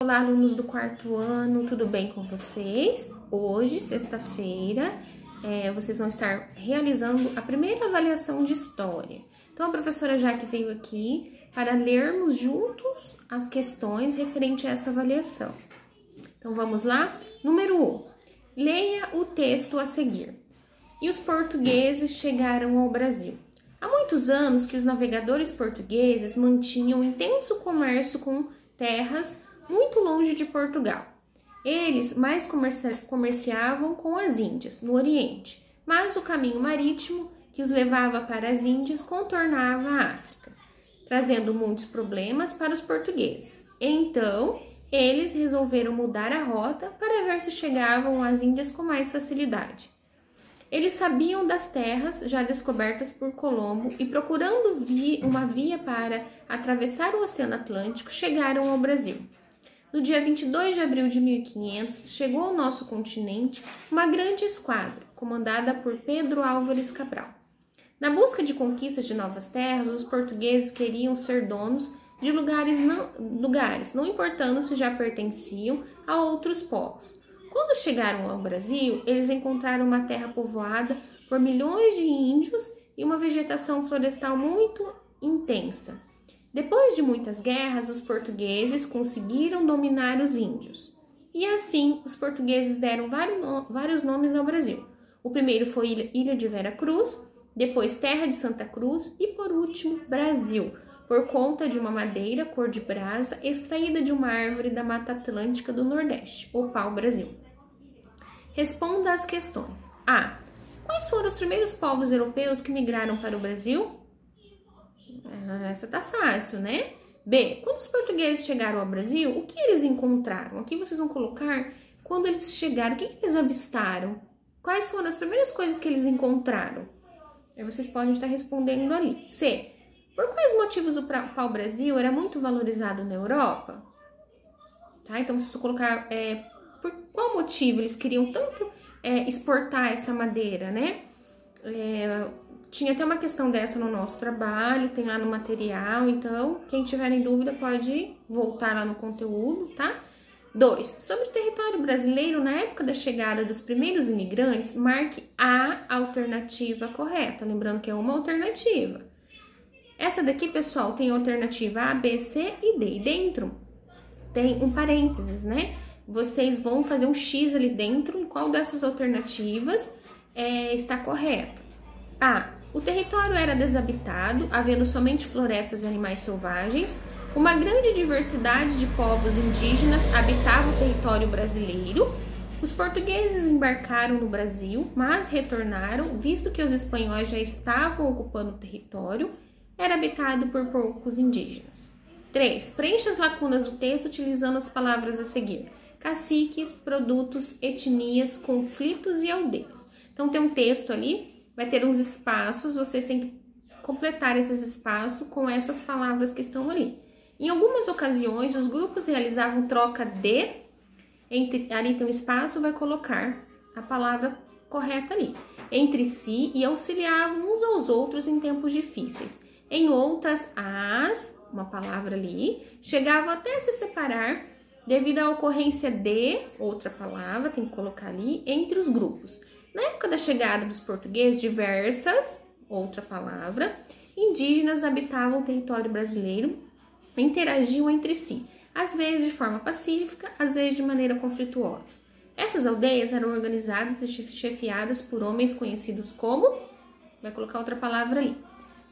Olá, alunos do quarto ano, tudo bem com vocês? Hoje, sexta-feira, vocês vão estar realizando a primeira avaliação de história. Então, a professora Jaque veio aqui para lermos juntos as questões referente a essa avaliação. Então, vamos lá? Número 1. Leia o texto a seguir. E os portugueses chegaram ao Brasil. Há muitos anos que os navegadores portugueses mantinham intenso comércio com terras muito longe de Portugal. Eles mais comerciavam com as Índias, no Oriente, mas o caminho marítimo que os levava para as Índias contornava a África, trazendo muitos problemas para os portugueses. Então, eles resolveram mudar a rota para ver se chegavam às Índias com mais facilidade. Eles sabiam das terras já descobertas por Colombo e, procurando uma via para atravessar o Oceano Atlântico, chegaram ao Brasil. No dia 22 de abril de 1500, chegou ao nosso continente uma grande esquadra, comandada por Pedro Álvares Cabral. Na busca de conquistas de novas terras, os portugueses queriam ser donos de lugares, não importando se já pertenciam a outros povos. Quando chegaram ao Brasil, eles encontraram uma terra povoada por milhões de índios e uma vegetação florestal muito intensa. Depois de muitas guerras, os portugueses conseguiram dominar os índios. E assim, os portugueses deram vários nomes ao Brasil. O primeiro foi Ilha de Vera Cruz, depois Terra de Santa Cruz e, por último, Brasil, por conta de uma madeira cor de brasa extraída de uma árvore da Mata Atlântica do Nordeste, o pau-brasil. Responda às questões. A. Quais foram os primeiros povos europeus que migraram para o Brasil? Essa tá fácil, né? B. Quando os portugueses chegaram ao Brasil, o que eles encontraram? Aqui vocês vão colocar quando eles chegaram, o que eles avistaram? Quais foram as primeiras coisas que eles encontraram? Aí vocês podem estar respondendo ali. C. Por quais motivos o pau-brasil era muito valorizado na Europa? Tá? Então, se você colocar por qual motivo eles queriam tanto exportar essa madeira, né? Tinha até uma questão dessa no nosso trabalho, tem lá no material, então quem tiver em dúvida pode voltar lá no conteúdo, tá? 2. Sobre o território brasileiro, na época da chegada dos primeiros imigrantes, marque a alternativa correta, lembrando que é uma alternativa. Essa daqui, pessoal, tem alternativa A, B, C e D, e dentro tem um parênteses, né? Vocês vão fazer um X ali dentro em qual dessas alternativas está correta. A. O território era desabitado, havendo somente florestas e animais selvagens. Uma grande diversidade de povos indígenas habitava o território brasileiro. Os portugueses embarcaram no Brasil, mas retornaram, visto que os espanhóis já estavam ocupando o território. Era habitado por poucos indígenas. 3. Preencha as lacunas do texto utilizando as palavras a seguir. Caciques, produtos, etnias, conflitos e aldeias. Então, tem um texto ali. Vai ter uns espaços, vocês têm que completar esses espaços com essas palavras que estão ali. Em algumas ocasiões, os grupos realizavam troca de, ali tem um espaço, vai colocar a palavra correta ali, entre si e auxiliavam uns aos outros em tempos difíceis. Em outras, uma palavra ali, chegavam até se separar devido à ocorrência de, outra palavra, tem que colocar ali, entre os grupos. Na época da chegada dos portugueses, diversas, outra palavra, indígenas habitavam o território brasileiro e interagiam entre si, às vezes de forma pacífica, às vezes de maneira conflituosa. Essas aldeias eram organizadas e chefiadas por homens conhecidos como... Vai colocar outra palavra ali.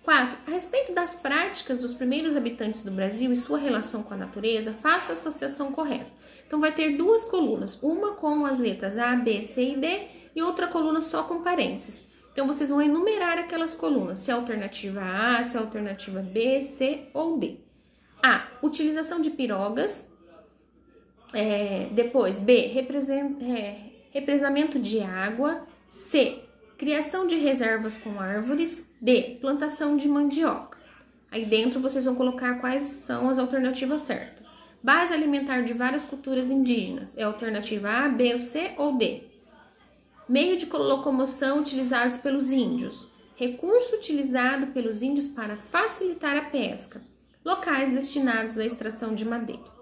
4. A respeito das práticas dos primeiros habitantes do Brasil e sua relação com a natureza, faça a associação correta. Então, vai ter duas colunas, uma com as letras A, B, C e D, e outra coluna só com parênteses. Então, vocês vão enumerar aquelas colunas, se é a alternativa A, se é a alternativa B, C ou D. A. Utilização de pirogas. Depois, B. Represamento de água. C. Criação de reservas com árvores. D. Plantação de mandioca. Aí dentro vocês vão colocar quais são as alternativas certas. Base alimentar de várias culturas indígenas. É a alternativa A, B, C ou D. Meio de locomoção utilizados pelos índios. Recurso utilizado pelos índios para facilitar a pesca. Locais destinados à extração de madeira.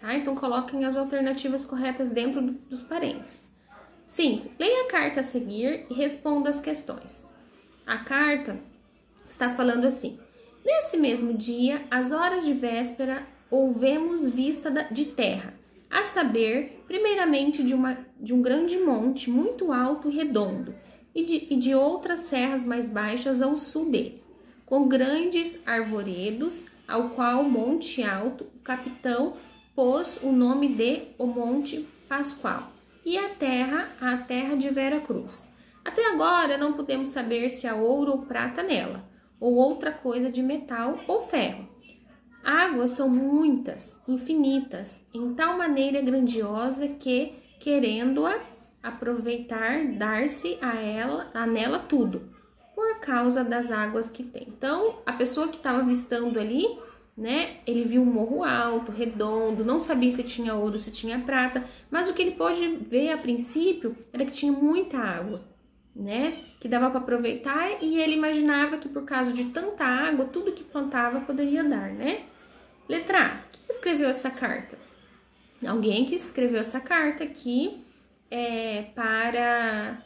tá? Então, coloquem as alternativas corretas dentro dos parênteses. 5. Leia a carta a seguir e responda as questões. A carta está falando assim: nesse mesmo dia, às horas de véspera, houvemos vista de terra, a saber, primeiramente de um grande monte muito alto e redondo, e de outras serras mais baixas ao sul dele, com grandes arvoredos, ao qual monte alto o capitão pôs o nome de o Monte Pascoal, e a terra de Vera Cruz. Até agora não podemos saber se há ouro ou prata nela, ou outra coisa de metal ou ferro. Águas são muitas, infinitas, em tal maneira grandiosa que, querendo-a aproveitar, dar-se a nela tudo, por causa das águas que tem. Então, a pessoa que estava avistando ali, né, ele viu um morro alto, redondo, não sabia se tinha ouro, se tinha prata, mas o que ele pôde ver a princípio era que tinha muita água, né, que dava para aproveitar, e ele imaginava que por causa de tanta água, tudo que plantava poderia dar, né? Letra A. Quem escreveu essa carta? Alguém que escreveu essa carta aqui para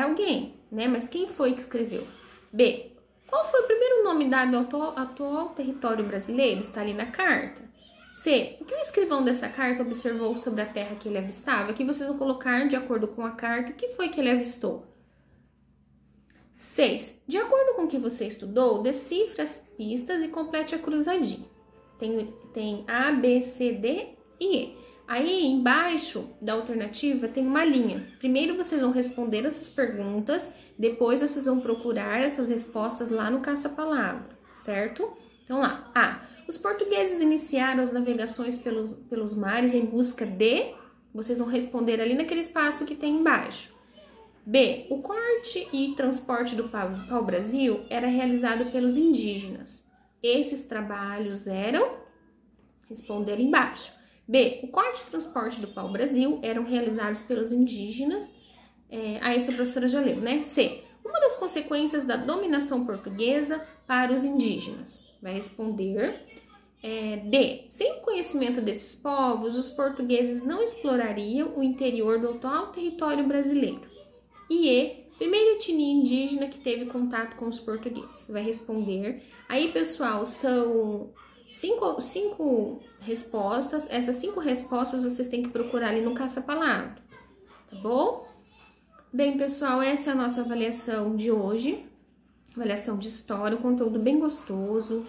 alguém, né? Mas quem foi que escreveu? B. Qual foi o primeiro nome dado ao atual território brasileiro? Está ali na carta. C. O que o escrivão dessa carta observou sobre a terra que ele avistava? Aqui vocês vão colocar, de acordo com a carta, o que foi que ele avistou. 6. De acordo com o que você estudou, decifre as pistas e complete a cruzadinha. Tem A, B, C, D e E. Aí, embaixo da alternativa, tem uma linha. Primeiro vocês vão responder essas perguntas, depois vocês vão procurar essas respostas lá no caça-palavra, certo? Então, lá. A. Os portugueses iniciaram as navegações pelos mares em busca de... Vocês vão responder ali naquele espaço que tem embaixo. B. O corte e transporte do pau-brasil era realizado pelos indígenas. Esses trabalhos eram... Responder ali embaixo. B. O corte e transporte do pau-brasil eram realizados pelos indígenas. Essa a professora já leu, né? C. Uma das consequências da dominação portuguesa para os indígenas. Vai responder. D. Sem o conhecimento desses povos, os portugueses não explorariam o interior do atual território brasileiro. E E. Primeira etnia indígena que teve contato com os portugueses. Vai responder. Aí, pessoal, são cinco respostas. Essas 5 respostas vocês têm que procurar ali no caça-palavra, tá bom? Bem, pessoal, essa é a nossa avaliação de hoje. Avaliação de história, um conteúdo bem gostoso.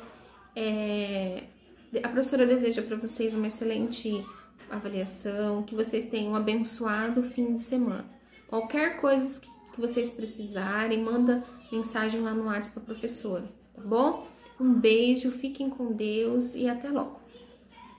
A professora deseja para vocês uma excelente avaliação, que vocês tenham um abençoado fim de semana. Qualquer coisa que vocês precisarem, manda mensagem lá no WhatsApp para a professora, tá bom? Um beijo, fiquem com Deus e até logo.